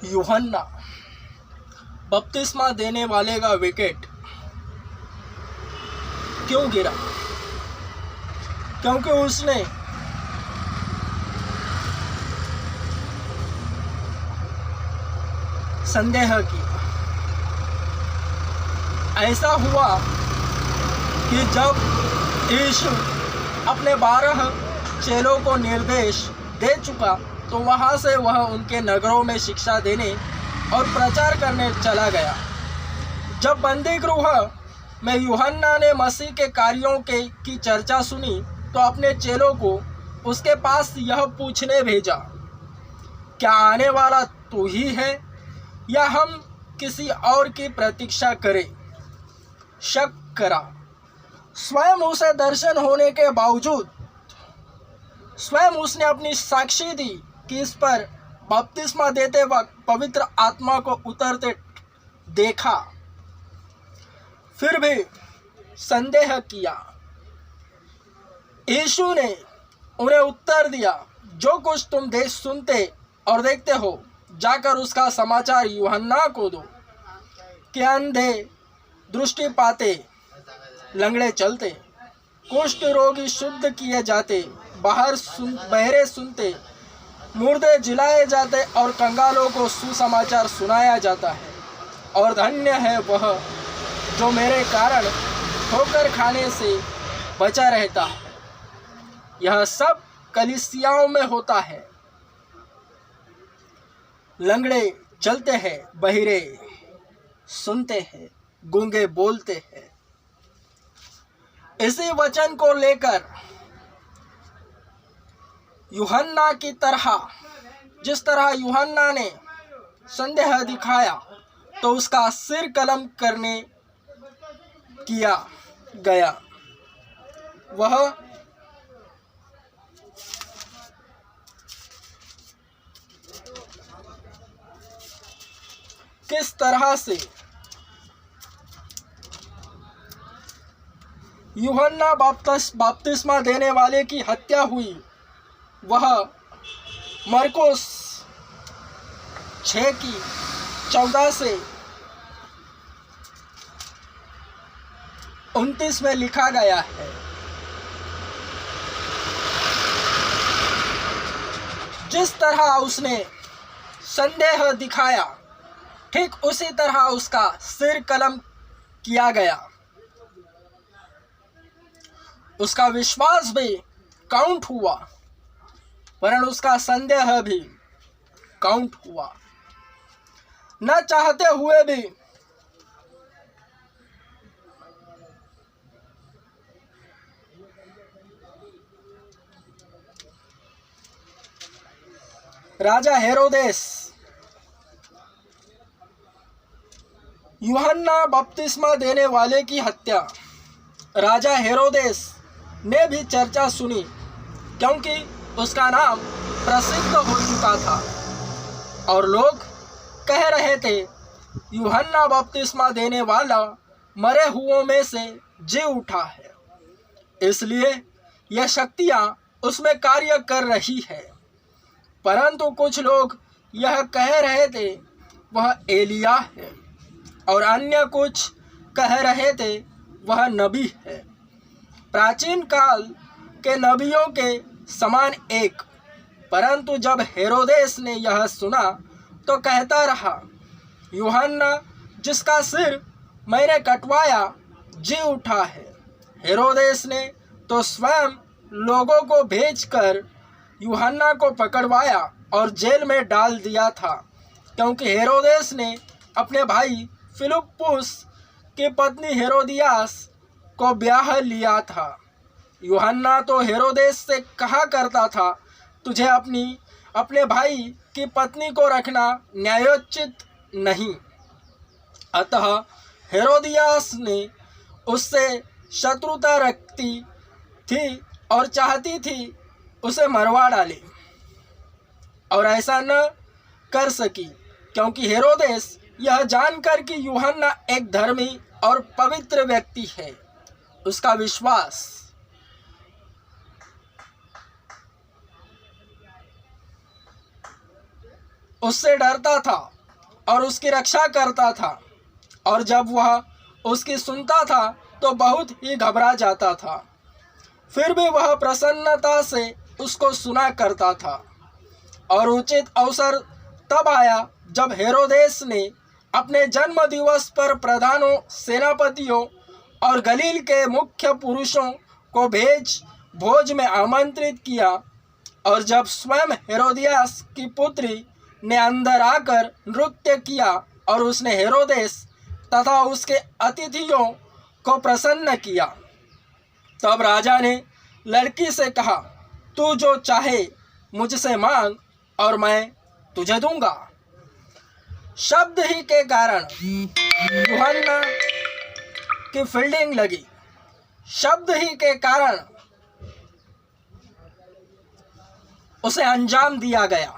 यूहन्ना बपतिस्मा देने वाले का विकेट क्यों गिरा? क्योंकि उसने संदेह किया। ऐसा हुआ कि जब यीशु अपने 12 चेलों को निर्देश दे चुका तो वहाँ से वह उनके नगरों में शिक्षा देने और प्रचार करने चला गया। जब बंदी गृह में यूहन्ना ने मसीह के कार्यों की चर्चा सुनी तो अपने चेलों को उसके पास यह पूछने भेजा, क्या आने वाला तू ही है या हम किसी और की प्रतीक्षा करें? शक करा। स्वयं उसे दर्शन होने के बावजूद स्वयं उसने अपनी साक्षी दी कि इस पर बपतिस्मा देते वक्त पवित्र आत्मा को उतरते देखा, फिर भी संदेह किया। यीशु ने उन्हें उत्तर दिया, जो कुछ तुम सुनते और देखते हो जाकर उसका समाचार यूहन्ना को दो कि अंधे दृष्टि पाते, लंगड़े चलते, कुष्ठ रोगी शुद्ध किए जाते, बहरे सुनते, मुर्दे जिलाए जाते और कंगालों को सुसमाचार सुनाया जाता है। और धन्य है वह जो मेरे कारण ठोकर खाने से बचा रहता है। यह सब कलीसियाओं में होता है। लंगड़े चलते हैं, बहिरे सुनते हैं, गूंगे बोलते हैं। इसी वचन को लेकर यूहन्ना की तरह, जिस तरह यूहन्ना ने संदेह दिखाया तो उसका सिर कलम करने किया गया। वह किस तरह से यूहन्ना बपतिस्मा देने वाले की हत्या हुई, वह मरकुस 6:14 से 29 में लिखा गया है। जिस तरह उसने संदेह दिखाया ठीक उसी तरह उसका सिर कलम किया गया। उसका विश्वास भी काउंट हुआ, वरन उसका संदेह भी काउंट हुआ। न चाहते हुए भी राजा हेरोदेस यूहन्ना बपतिस्मा देने वाले की हत्या, राजा हेरोदेस ने भी चर्चा सुनी क्योंकि उसका नाम प्रसिद्ध हो चुका था और लोग कह रहे थे यूहन्ना बपतिस्मा देने वाला मरे हुओं में से जी उठा है, इसलिए यह शक्तियां उसमें कार्य कर रही है। परंतु कुछ लोग यह कह रहे थे वह एलिया है और अन्य कुछ कह रहे थे वह नबी है, प्राचीन काल के नबियों के समान एक। परंतु जब हेरोदेस ने यह सुना तो कहता रहा, यूहन्ना जिसका सिर मैंने कटवाया जी उठा है। हेरोदेस ने तो स्वयं लोगों को भेजकर यूहन्ना को पकड़वाया और जेल में डाल दिया था, क्योंकि हेरोदेस ने अपने भाई फिलिप्पुस की पत्नी हेरोदियास को ब्याह लिया था। यूहन्ना तो हेरोदेस से कहा करता था, तुझे अपने भाई की पत्नी को रखना न्यायोचित नहीं। अतः हेरोदियास ने उससे शत्रुता रखती थी और चाहती थी उसे मरवा डाले, और ऐसा न कर सकी क्योंकि हेरोदेस यह जानकर कि यूहन्ना एक धर्मी और पवित्र व्यक्ति है, उसका विश्वास उससे डरता था और उसकी रक्षा करता था, और जब वह उसकी सुनता था तो बहुत ही घबरा जाता था। फिर भी वह प्रसन्नता से उसको सुना करता था। और उचित अवसर तब आया जब हेरोदेस ने अपने जन्म दिवस पर प्रधानों, सेनापतियों और गलील के मुख्य पुरुषों को भोज में आमंत्रित किया। और जब स्वयं हेरोदियास की पुत्री ने अंदर आकर नृत्य किया और उसने हेरोदेस तथा उसके अतिथियों को प्रसन्न किया, तब राजा ने लड़की से कहा, तू जो चाहे मुझसे मांग और मैं तुझे दूंगा। शब्द ही के कारण यूहन्ना की फील्डिंग लगी। शब्द ही के कारण उसे अंजाम दिया गया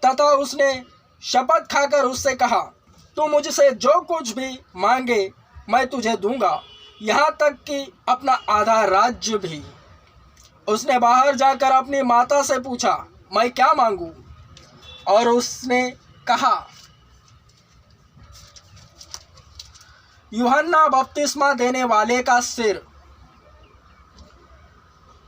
तथा उसने शपथ खाकर उससे कहा, तू मुझसे जो कुछ भी मांगे मैं तुझे दूंगा, यहाँ तक कि अपना आधा राज्य भी। उसने बाहर जाकर अपनी माता से पूछा, मैं क्या मांगूं? और उसने कहा, यूहन्ना बपतिस्मा देने वाले का सिर।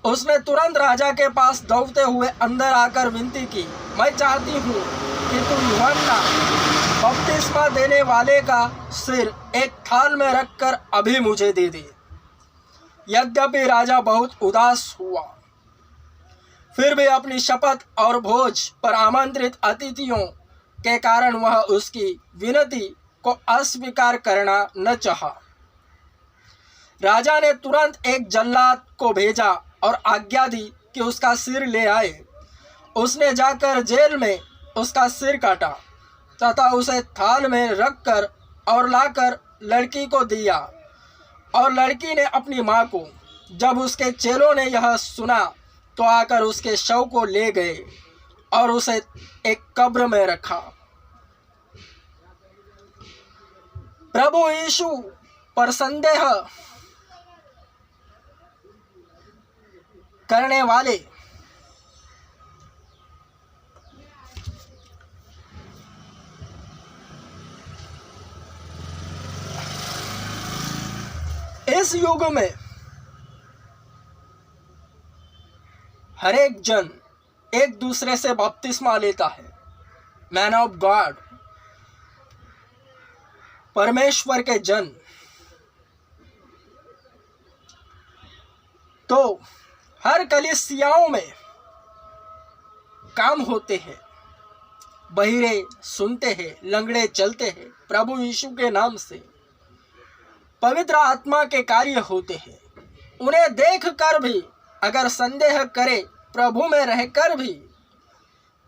उसने तुरंत राजा के पास दौड़ते हुए अंदर आकर विनती की, मैं चाहती हूँ कि तू यूहन्ना बपतिस्मा देने वाले का सिर एक थाल में रखकर अभी मुझे दे दे। यद्यपि राजा बहुत उदास हुआ, फिर भी अपनी शपथ और भोज पर आमंत्रित अतिथियों के कारण वह उसकी विनती को अस्वीकार करना न चाहा। राजा ने तुरंत एक जल्लाद को भेजा और आज्ञा दी कि उसका सिर ले आए। उसने जाकर जेल में उसका सिर काटा तथा उसे थाल में रखकर और लाकर लड़की को दिया। और लड़की ने अपनी माँ को। जब उसके चेलों ने यह सुना तो आकर उसके शव को ले गए और उसे एक कब्र में रखा। प्रभु यीशु पर संदेह करने वाले इस युग में हर एक जन एक दूसरे से बपतिस्मा लेता है। मैन ऑफ गॉड, परमेश्वर के जन। तो हर कलीसियाओं में काम होते हैं, बहिरे सुनते हैं, लंगड़े चलते हैं, प्रभु यीशु के नाम से पवित्र आत्मा के कार्य होते हैं। उन्हें देख कर भी अगर संदेह करे प्रभु में रहकर भी,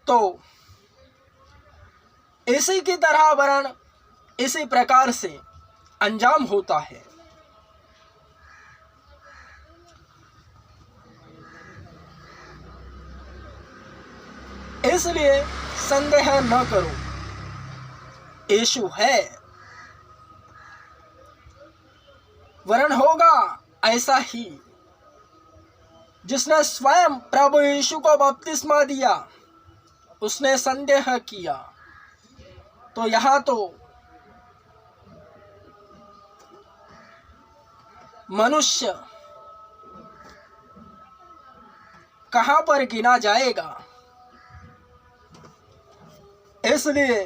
तो इसी की तरह वर्ण इसी प्रकार से अंजाम होता है। इसलिए संदेह न करो, यीशु है, वरण होगा ऐसा ही। जिसने स्वयं प्रभु यीशु को बपतिस्मा दिया उसने संदेह किया, तो यहाँ तो मनुष्य कहाँ पर गिना जाएगा। इसलिए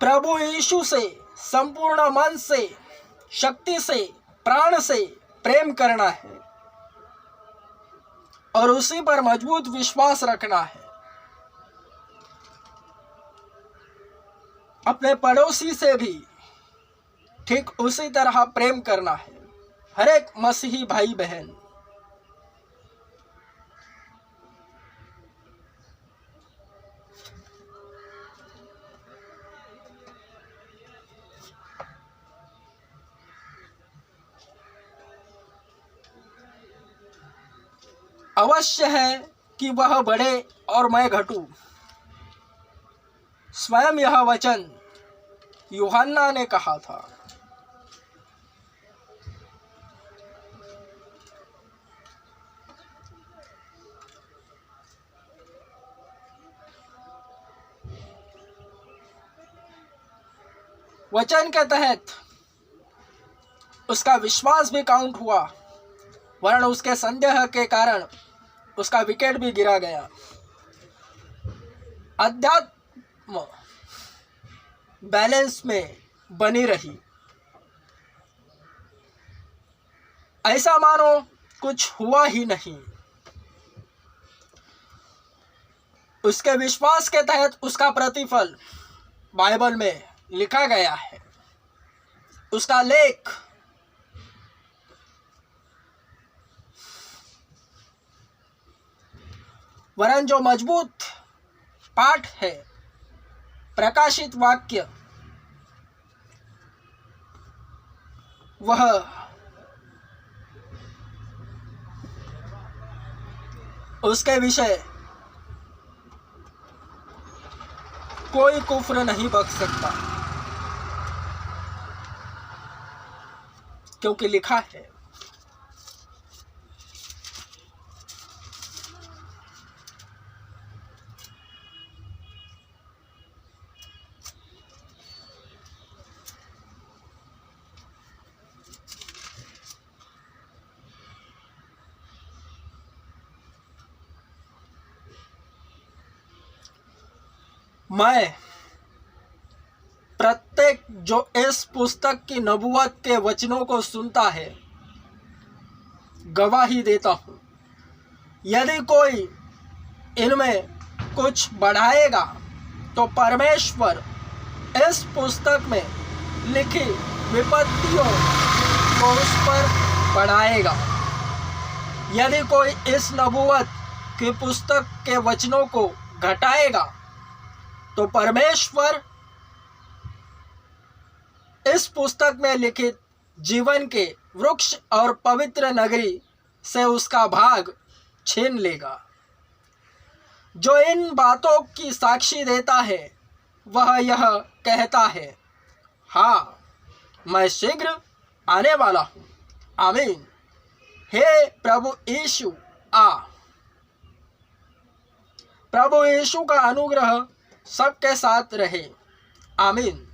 प्रभु यीशु से संपूर्ण मन से, शक्ति से, प्राण से प्रेम करना है और उसी पर मजबूत विश्वास रखना है। अपने पड़ोसी से भी ठीक उसी तरह प्रेम करना है। हर एक मसीही भाई बहन अवश्य है कि वह बढ़े और मैं घटूं। स्वयं यह वचन यूहन्ना ने कहा था। वचन के तहत उसका विश्वास भी काउंट हुआ, वरन उसके संदेह के कारण उसका विकेट भी गिरा गया। अध्यात्म बैलेंस में बनी रही, ऐसा मानो कुछ हुआ ही नहीं। उसके विश्वास के तहत उसका प्रतिफल बाइबल में लिखा गया है। उसका लेख वरन जो मजबूत पाठ है, प्रकाशित वाक्य, वह उसके विषय कोई कुफ्र नहीं बक सकता, क्योंकि लिखा है, मैं प्रत्येक जो इस पुस्तक की नबूवत के वचनों को सुनता है गवाही देता हूँ। यदि कोई इनमें कुछ बढ़ाएगा तो परमेश्वर इस पुस्तक में लिखी विपत्तियों को उस पर बढ़ाएगा। यदि कोई इस नबूवत की पुस्तक के वचनों को घटाएगा तो परमेश्वर इस पुस्तक में लिखित जीवन के वृक्ष और पवित्र नगरी से उसका भाग छीन लेगा। जो इन बातों की साक्षी देता है वह यह कहता है, हाँ, मैं शीघ्र आने वाला हूँ। आमीन। हे प्रभु यीशु आ। प्रभु यीशु का अनुग्रह सबके साथ रहे। आमीन।